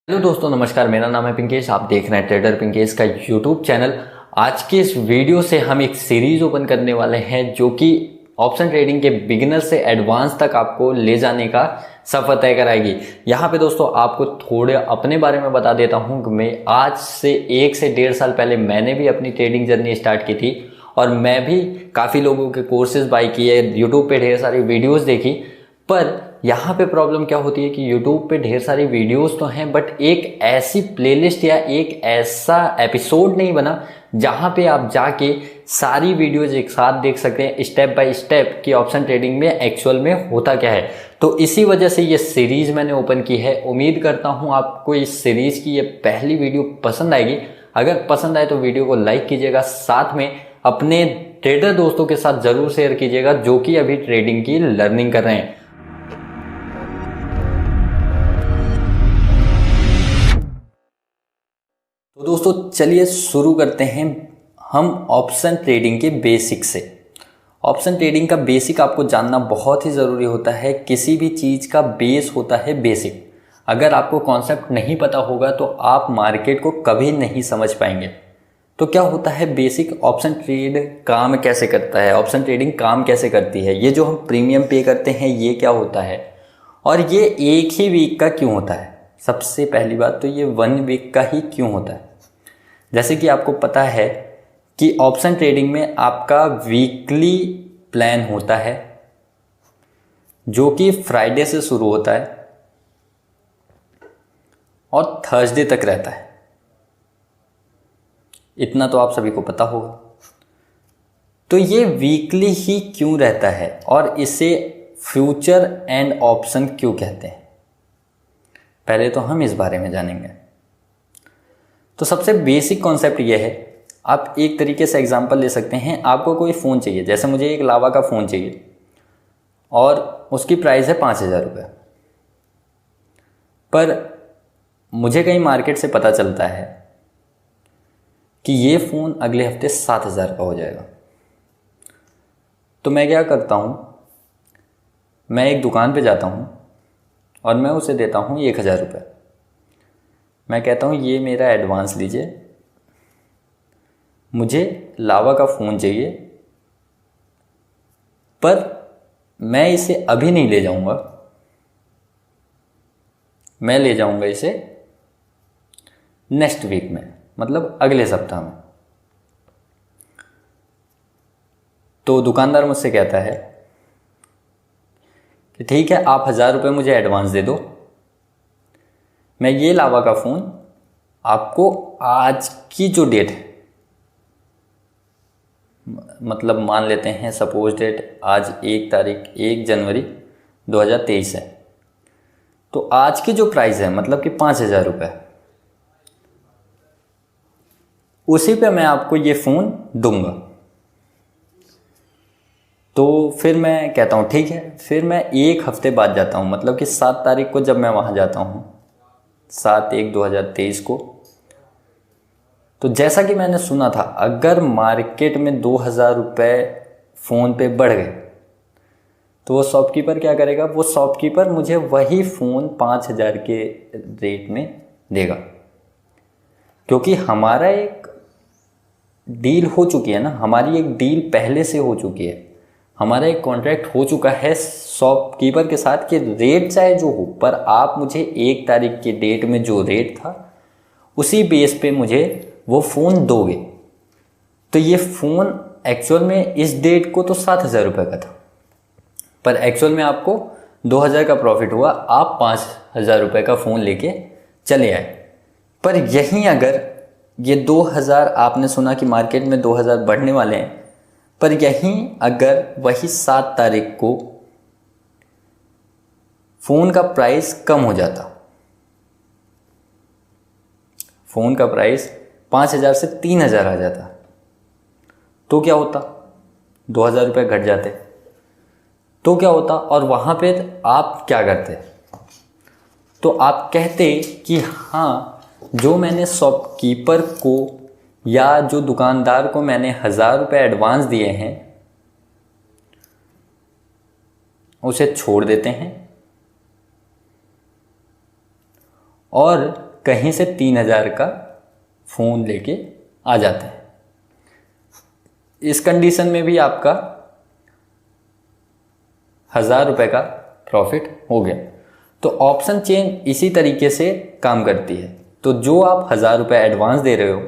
Hello दोस्तों, नमस्कार। मेरा नाम है पिंकेश। आप देख रहे हैं ट्रेडर पिंकेश का यूट्यूब चैनल। आज के इस वीडियो से हम एक सीरीज ओपन करने वाले हैं जो कि ऑप्शन ट्रेडिंग के बिगिनर से एडवांस तक आपको ले जाने का सफर तय कराएगी। यहाँ पे दोस्तों आपको थोड़े अपने बारे में बता देता हूँ कि मैं आज से 1 से 1.5 साल पहले मैंने भी अपनी ट्रेडिंग जर्नी स्टार्ट की थी और मैं भी काफ़ी लोगों के कोर्सेज बाय किए, यूट्यूब पे ढेर सारी वीडियोज़ देखी। पर यहाँ पे प्रॉब्लम क्या होती है कि YouTube पे ढेर सारी वीडियोस तो हैं, बट एक ऐसी प्लेलिस्ट या एक ऐसा एपिसोड नहीं बना जहाँ पे आप जाके सारी वीडियोज एक साथ देख सकते हैं स्टेप बाय स्टेप कि ऑप्शन ट्रेडिंग में एक्चुअल में होता क्या है। तो इसी वजह से ये सीरीज मैंने ओपन की है। उम्मीद करता हूँ आपको इस सीरीज की ये पहली वीडियो पसंद आएगी। अगर पसंद आए तो वीडियो को लाइक कीजिएगा, साथ में अपने ट्रेडर दोस्तों के साथ जरूर शेयर कीजिएगा जो कि अभी ट्रेडिंग की लर्निंग कर रहे हैं। तो दोस्तों चलिए शुरू करते हैं हम ऑप्शन ट्रेडिंग के बेसिक से। ऑप्शन ट्रेडिंग का बेसिक आपको जानना बहुत ही ज़रूरी होता है। किसी भी चीज़ का बेस होता है बेसिक। अगर आपको कॉन्सेप्ट नहीं पता होगा तो आप मार्केट को कभी नहीं समझ पाएंगे। तो क्या होता है बेसिक, ऑप्शन ट्रेड काम कैसे करता है, ऑप्शन ट्रेडिंग काम कैसे करती है, ये जो हम प्रीमियम पे करते हैं ये क्या होता है, और ये एक ही वीक का क्यों होता है। सबसे पहली बात तो ये 1 वीक का ही क्यों होता है। जैसे कि आपको पता है कि ऑप्शन ट्रेडिंग में आपका वीकली प्लान होता है जो कि फ्राइडे से शुरू होता है और थर्सडे तक रहता है। इतना तो आप सभी को पता होगा। तो ये वीकली ही क्यों रहता है और इसे फ्यूचर एंड ऑप्शन क्यों कहते हैं, पहले तो हम इस बारे में जानेंगे। तो सबसे बेसिक कॉन्सेप्ट ये है, आप एक तरीके से एग्जांपल ले सकते हैं। आपको कोई फ़ोन चाहिए, जैसे मुझे एक लावा का फ़ोन चाहिए और उसकी प्राइस है 5,000 रुपये। पर मुझे कहीं मार्केट से पता चलता है कि ये फ़ोन अगले हफ्ते 7,000 का हो जाएगा। तो मैं क्या करता हूँ, मैं एक दुकान पे जाता हूँ और मैं उसे देता हूँ 1,000 रुपये। मैं कहता हूँ ये मेरा एडवांस लीजिए, मुझे लावा का फ़ोन चाहिए, पर मैं इसे अभी नहीं ले जाऊंगा, मैं ले जाऊंगा इसे नेक्स्ट वीक में, मतलब अगले सप्ताह में। तो दुकानदार मुझसे कहता है कि ठीक है, आप 1,000 रुपये मुझे एडवांस दे दो, मैं ये लावा का फ़ोन आपको आज की जो डेट है, मतलब मान लेते हैं सपोज डेट आज 1 जनवरी 2023 है, तो आज की जो प्राइस है मतलब कि 5,000 रुपये, उसी पे मैं आपको ये फ़ोन दूंगा। तो फिर मैं कहता हूँ ठीक है। फिर मैं 1 हफ्ते बाद जाता हूँ, मतलब कि 7 तारीख को जब मैं वहाँ जाता हूँ, 7/1/2023 को। तो जैसा कि मैंने सुना था, अगर मार्केट में 2,000 रुपये फ़ोन पे बढ़ गए तो वो शॉपकीपर क्या करेगा, वो शॉपकीपर मुझे वही फ़ोन 5,000 के रेट में देगा, क्योंकि हमारा एक डील हो चुकी है ना, हमारी एक डील पहले से हो चुकी है, हमारा एक कॉन्ट्रैक्ट हो चुका है शॉपकीपर के साथ कि रेट चाहे जो हो, पर आप मुझे 1 तारीख की डेट में जो रेट था उसी बेस पे मुझे वो फ़ोन दोगे। तो ये फ़ोन एक्चुअल में इस डेट को तो 7,000 रुपये का था, पर एक्चुअल में आपको 2,000 का प्रॉफिट हुआ, आप 5,000 रुपये का फ़ोन लेके चले आए। पर यहीं अगर ये 2,000, आपने सुना कि मार्केट में 2,000 बढ़ने वाले हैं, पर यहीं अगर वही 7 तारीख को फ़ोन का प्राइस कम हो जाता, फ़ोन का प्राइस 5,000 से 3,000 आ जाता, तो क्या होता, 2,000 रुपये घट जाते, तो क्या होता। और वहाँ पे आप क्या करते, तो आप कहते कि हाँ, जो मैंने शॉपकीपर को या जो दुकानदार को मैंने 1,000 रुपये एडवांस दिए हैं उसे छोड़ देते हैं और कहीं से 3,000 का फ़ोन लेके आ जाते हैं। इस कंडीशन में भी आपका 1,000 रुपये का प्रॉफिट हो गया। तो ऑप्शन चेन इसी तरीके से काम करती है। तो जो आप 1,000 रुपये एडवांस दे रहे हो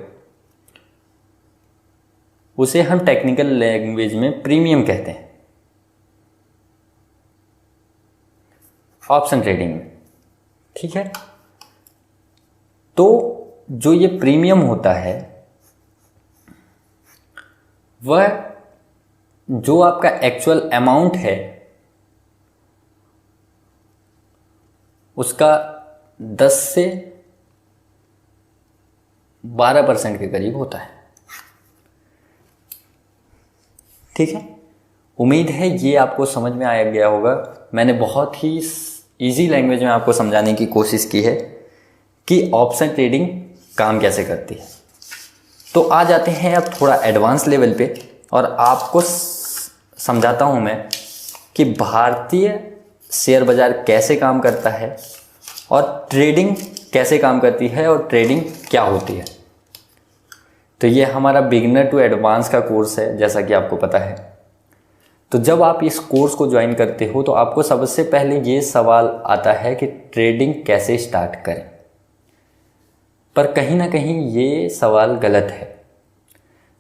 उसे हम टेक्निकल लैंग्वेज में प्रीमियम कहते हैं ऑप्शन ट्रेडिंग में। ठीक है, तो जो ये प्रीमियम होता है वह जो आपका एक्चुअल अमाउंट है उसका 10 से 12% के करीब होता है। ठीक है, उम्मीद है ये आपको समझ में आ गया होगा। मैंने बहुत ही इजी लैंग्वेज में आपको समझाने की कोशिश की है कि ऑप्शन ट्रेडिंग काम कैसे करती है। तो आ जाते हैं अब थोड़ा एडवांस लेवल पे और आपको समझाता हूँ मैं कि भारतीय शेयर बाज़ार कैसे काम करता है और ट्रेडिंग कैसे काम करती है और ट्रेडिंग क्या होती है। तो ये हमारा बिगिनर टू एडवांस का कोर्स है, जैसा कि आपको पता है। तो जब आप इस कोर्स को ज्वाइन करते हो तो आपको सबसे पहले ये सवाल आता है कि ट्रेडिंग कैसे स्टार्ट करें। पर कहीं ना कहीं ये सवाल गलत है।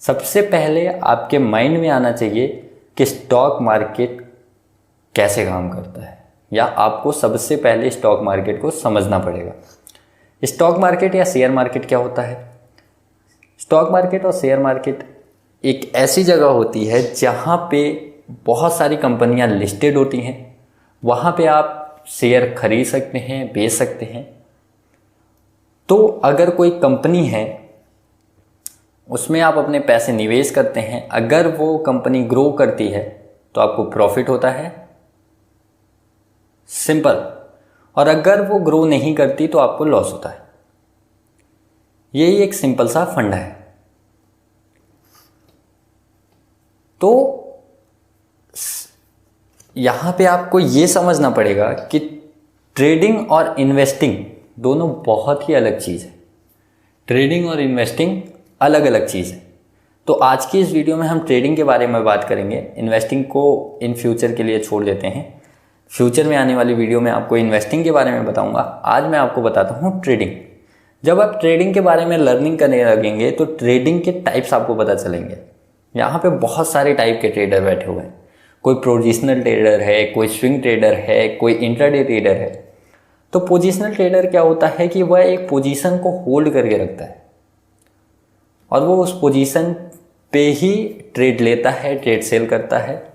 सबसे पहले आपके माइंड में आना चाहिए कि स्टॉक मार्केट कैसे काम करता है, या आपको सबसे पहले स्टॉक मार्केट को समझना पड़ेगा। स्टॉक मार्केट या शेयर मार्केट क्या होता है? स्टॉक मार्केट और शेयर मार्केट एक ऐसी जगह होती है जहाँ पे बहुत सारी कंपनियाँ लिस्टेड होती हैं। वहाँ पे आप शेयर खरीद सकते हैं, बेच सकते हैं। तो अगर कोई कंपनी है उसमें आप अपने पैसे निवेश करते हैं, अगर वो कंपनी ग्रो करती है तो आपको प्रॉफिट होता है, सिंपल। और अगर वो ग्रो नहीं करती तो आपको लॉस होता है। यही एक सिंपल सा फंडा है। तो यहां पे आपको ये समझना पड़ेगा कि ट्रेडिंग और इन्वेस्टिंग दोनों बहुत ही अलग चीज़ है। ट्रेडिंग और इन्वेस्टिंग अलग अलग चीज़ है। तो आज की इस वीडियो में हम ट्रेडिंग के बारे में बात करेंगे, इन्वेस्टिंग को इन फ्यूचर के लिए छोड़ देते हैं। फ्यूचर में आने वाली वीडियो में आपको इन्वेस्टिंग के बारे में बताऊंगा। आज मैं आपको बताता हूँ ट्रेडिंग। जब आप ट्रेडिंग के बारे में लर्निंग करने लगेंगे तो ट्रेडिंग के टाइप्स आपको पता चलेंगे। यहाँ पे बहुत सारे टाइप के ट्रेडर बैठे हुए हैं। कोई पोजीशनल ट्रेडर है, कोई स्विंग ट्रेडर है, कोई इंट्राडे ट्रेडर है। तो पोजीशनल ट्रेडर क्या होता है कि वह एक पोजीशन को होल्ड करके रखता है और वो उस पोजीशन पे ही ट्रेड लेता है, ट्रेड सेल करता है।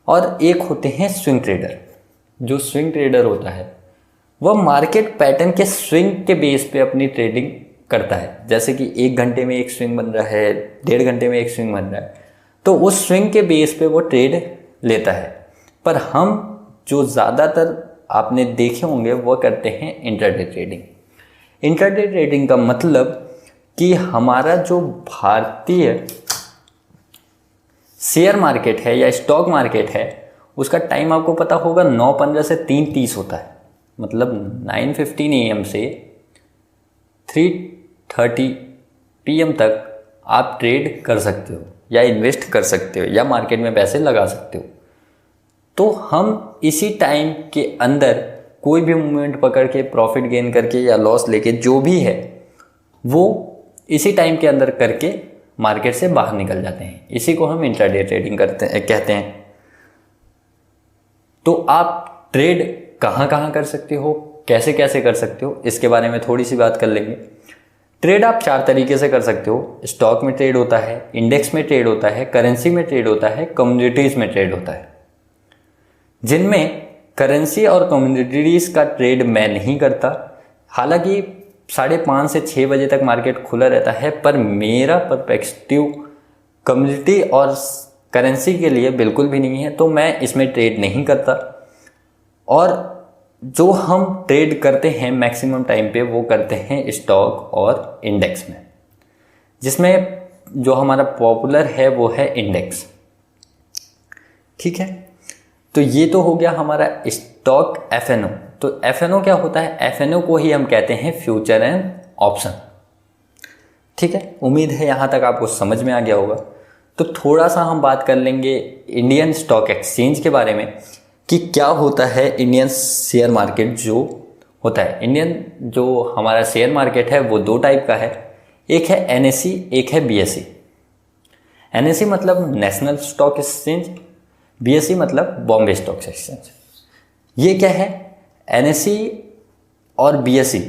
और एक होते हैं स्विंग ट्रेडर। जो स्विंग ट्रेडर होता है वह मार्केट पैटर्न के स्विंग के बेस पे अपनी ट्रेडिंग करता है। जैसे कि 1 घंटे में एक स्विंग बन रहा है, 1.5 घंटे में एक स्विंग बन रहा है, तो उस स्विंग के बेस पे वो ट्रेड लेता है। पर हम जो ज़्यादातर आपने देखे होंगे वो करते हैं इंट्राडे ट्रेडिंग। इंट्राडे ट्रेडिंग का मतलब कि हमारा जो भारतीय शेयर मार्केट है या स्टॉक मार्केट है उसका टाइम आपको पता होगा 9:15 से 3:30 होता है। मतलब 9:15 AM से 3:30 PM तक आप ट्रेड कर सकते हो या इन्वेस्ट कर सकते हो या मार्केट में पैसे लगा सकते हो। तो हम इसी टाइम के अंदर कोई भी मूवमेंट पकड़ के प्रॉफिट गेन करके या लॉस लेके जो भी है वो इसी टाइम के अंदर करके मार्केट से बाहर निकल जाते हैं। इसी को हम इंट्राडे ट्रेडिंग कहते हैं। तो आप ट्रेड कहाँ कहाँ कर सकते हो, कैसे कैसे कर सकते हो, इसके बारे में थोड़ी सी बात कर लेंगे। ट्रेड आप 4 तरीके से कर सकते हो। स्टॉक में ट्रेड होता है, इंडेक्स में ट्रेड होता है, करेंसी में ट्रेड होता है, कम्युनिटीज़ में ट्रेड होता है। जिनमें करेंसी और कम्युनिटीज़ का ट्रेड मैं नहीं करता। हालांकि 5:30 से 6 बजे तक मार्केट खुला रहता है, पर मेरा पर्सपेक्टिव कम्युनिटी और करेंसी के लिए बिल्कुल भी नहीं है, तो मैं इसमें ट्रेड नहीं करता। और जो हम ट्रेड करते हैं मैक्सिमम टाइम पे वो करते हैं स्टॉक और इंडेक्स में, जिसमें जो हमारा पॉपुलर है वो है इंडेक्स। ठीक है, तो ये तो हो गया हमारा स्टॉक FNO। तो FNO क्या होता है? FNO को ही हम कहते हैं फ्यूचर एंड ऑप्शन। ठीक है, उम्मीद है यहाँ तक आपको समझ में आ गया होगा। तो थोड़ा सा हम बात कर लेंगे इंडियन स्टॉक एक्सचेंज के बारे में कि क्या होता है इंडियन शेयर मार्केट जो होता है। इंडियन जो हमारा शेयर मार्केट है वो दो टाइप का है, एक है NSE, एक है BSE। NSE मतलब नेशनल स्टॉक एक्सचेंज, BSE मतलब बॉम्बे स्टॉक एक्सचेंज। ये क्या है? NSE और BSE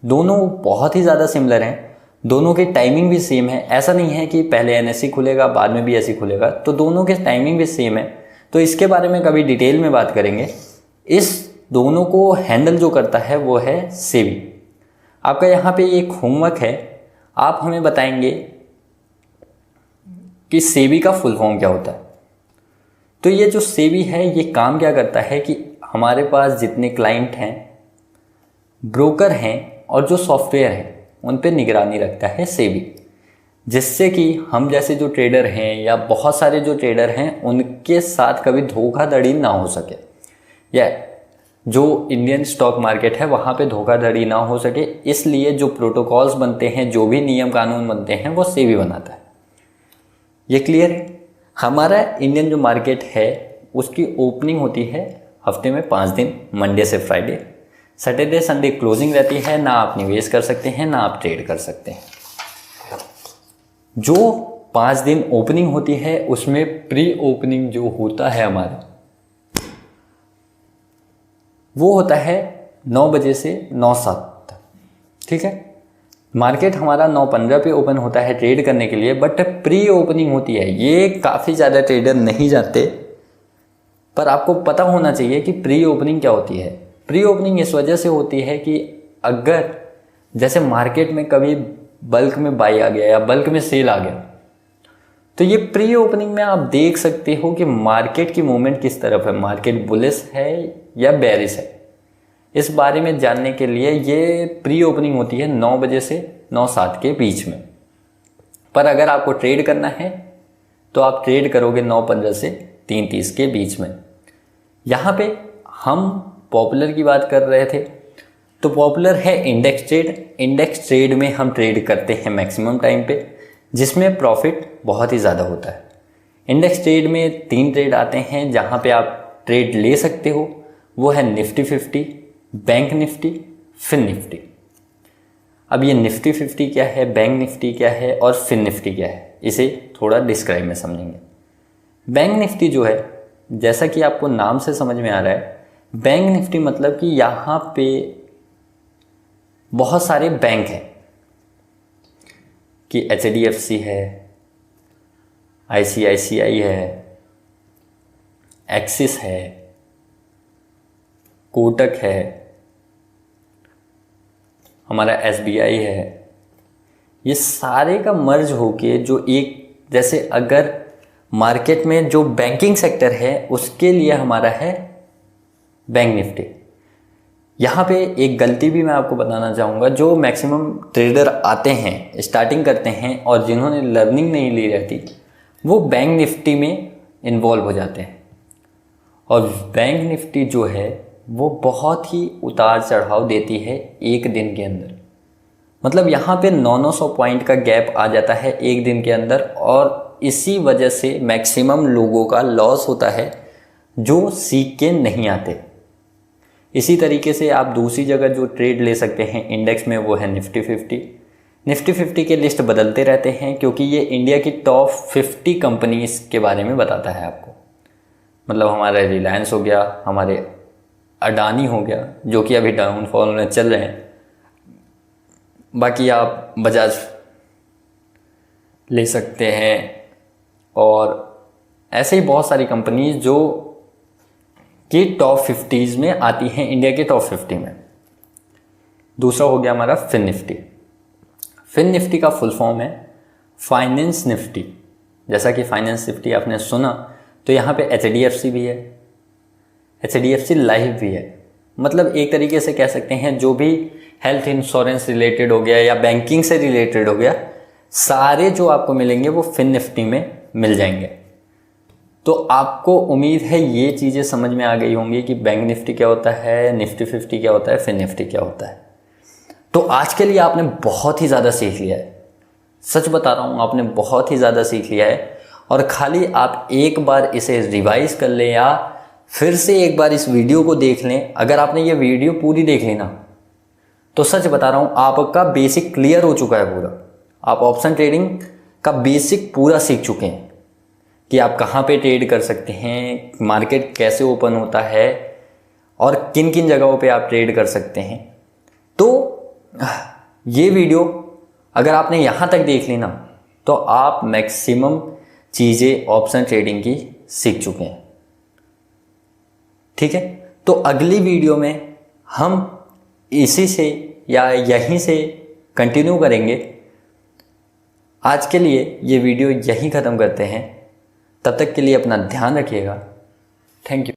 दोनों बहुत ही ज़्यादा सिमिलर हैं, दोनों की टाइमिंग भी सेम है। ऐसा नहीं है कि पहले NSE खुलेगा बाद में BSE खुलेगा, तो दोनों के टाइमिंग भी सेम है। तो इसके बारे में कभी डिटेल में बात करेंगे। इस दोनों को हैंडल जो करता है वो है सेबी। आपका यहाँ पे एक होमवर्क है, आप हमें बताएंगे कि सेबी का फुल फॉर्म क्या होता है। तो ये जो सेबी है ये काम क्या करता है कि हमारे पास जितने क्लाइंट हैं, ब्रोकर हैं और जो सॉफ्टवेयर हैं उन पे निगरानी रखता है सेबी, जिससे कि हम जैसे जो ट्रेडर हैं या बहुत सारे जो ट्रेडर हैं उनके साथ कभी धोखाधड़ी ना हो सके, या जो इंडियन स्टॉक मार्केट है वहाँ पे धोखाधड़ी ना हो सके। इसलिए जो प्रोटोकॉल्स बनते हैं, जो भी नियम कानून बनते हैं वो सेबी बनाता है। ये क्लियर है? हमारा इंडियन जो मार्केट है उसकी ओपनिंग होती है हफ्ते में 5 दिन, मंडे से फ्राइडे। सैटरडे संडे क्लोजिंग रहती है, ना आप निवेश कर सकते हैं ना आप ट्रेड कर सकते हैं। जो 5 दिन ओपनिंग होती है उसमें प्री ओपनिंग जो होता है हमारा वो होता है 9 बजे से 9:07 तक। ठीक है, मार्केट हमारा 9:15 पे ओपन होता है ट्रेड करने के लिए, बट प्री ओपनिंग होती है। ये काफ़ी ज़्यादा ट्रेडर नहीं जाते, पर आपको पता होना चाहिए कि प्री ओपनिंग क्या होती है। प्री ओपनिंग इस वजह से होती है कि अगर जैसे मार्केट में कभी बल्क में बाई आ गया या बल्क में सेल आ गया, तो ये प्री ओपनिंग में आप देख सकते हो कि मार्केट की मूवमेंट किस तरफ है, मार्केट बुलिश है या बेरिश है। इस बारे में जानने के लिए ये प्री ओपनिंग होती है 9 बजे से 9:07 के बीच में। पर अगर आपको ट्रेड करना है तो आप ट्रेड करोगे 9:15 से 3:30 के बीच में। यहाँ पे हम पॉपुलर की बात कर रहे थे, तो पॉपुलर है इंडेक्स ट्रेड। इंडेक्स ट्रेड में हम ट्रेड करते हैं मैक्सिमम टाइम पे, जिसमें प्रॉफिट बहुत ही ज़्यादा होता है। इंडेक्स ट्रेड में 3 ट्रेड आते हैं जहाँ पे आप ट्रेड ले सकते हो, वो है Nifty 50, bank Nifty, Fin Nifty. अब ये निफ्टी 50 क्या है, बैंक निफ्टी क्या है और फिन निफ्टी क्या है, इसे थोड़ा डिस्क्राइब में समझेंगे। बैंक निफ्टी जो है, जैसा कि आपको नाम से समझ में आ रहा है, बैंक निफ्टी मतलब कि यहाँ पे बहुत सारे बैंक हैं कि HDFC है, ICICI है, एक्सिस है, कोटक है, हमारा SBI है। ये सारे का मर्ज होके जो एक, जैसे अगर मार्केट में जो बैंकिंग सेक्टर है उसके लिए हमारा है बैंक निफ्टी। यहाँ पे एक गलती भी मैं आपको बताना चाहूँगा, जो मैक्सिमम ट्रेडर आते हैं, स्टार्टिंग करते हैं और जिन्होंने लर्निंग नहीं ली रहती, वो बैंक निफ्टी में इन्वॉल्व हो जाते हैं। और बैंक निफ्टी जो है वो बहुत ही उतार चढ़ाव देती है एक दिन के अंदर। मतलब यहाँ पे 900 पॉइंट का गैप आ जाता है एक दिन के अंदर, और इसी वजह से मैक्सिमम लोगों का लॉस होता है जो सीख के नहीं आते। इसी तरीके से आप दूसरी जगह जो ट्रेड ले सकते हैं इंडेक्स में, वो है निफ्टी 50। निफ्टी 50 के लिस्ट बदलते रहते हैं क्योंकि ये इंडिया की टॉप 50 कंपनीज के बारे में बताता है आपको। मतलब हमारा रिलायंस हो गया, हमारे अडानी हो गया, जो कि अभी डाउनफॉल में चल रहे हैं। बाकी आप बजाज ले सकते हैं और ऐसे ही बहुत सारी कंपनीज जो कि टॉप 50s में आती हैं, इंडिया के टॉप 50 में। दूसरा हो गया हमारा फिन निफ्टी। फिन निफ्टी का फुल फॉर्म है फाइनेंस निफ्टी। जैसा कि फाइनेंस निफ्टी आपने सुना, तो यहाँ पे HDFC भी है, HDFC लाइफ भी है। मतलब एक तरीके से कह सकते हैं जो भी हेल्थ इंश्योरेंस रिलेटेड हो गया या बैंकिंग से रिलेटेड हो गया, सारे जो आपको मिलेंगे वो फिन निफ्टी में मिल जाएंगे। तो आपको उम्मीद है ये चीज़ें समझ में आ गई होंगी कि बैंक निफ्टी क्या होता है, निफ्टी 50 क्या होता है, फिर निफ्टी क्या होता है। तो आज के लिए आपने बहुत ही ज़्यादा सीख लिया है, सच बता रहा हूँ, आपने बहुत ही ज़्यादा सीख लिया है। और खाली आप एक बार इसे रिवाइज कर लें या फिर से एक बार इस वीडियो को देख लें। अगर आपने ये वीडियो पूरी देख ली ना, तो सच बता रहा हूँ आपका बेसिक क्लियर हो चुका है पूरा। आप ऑप्शन ट्रेडिंग का बेसिक पूरा सीख चुके हैं कि आप कहाँ पे ट्रेड कर सकते हैं, मार्केट कैसे ओपन होता है और किन किन जगहों पे आप ट्रेड कर सकते हैं। तो ये वीडियो अगर आपने यहाँ तक देख ली ना, तो आप मैक्सिमम चीज़ें ऑप्शन ट्रेडिंग की सीख चुके हैं। ठीक है, तो अगली वीडियो में हम इसी से या यहीं से कंटिन्यू करेंगे। आज के लिए ये वीडियो यहीं ख़त्म करते हैं। तब तक के लिए अपना ध्यान रखिएगा। Thank you.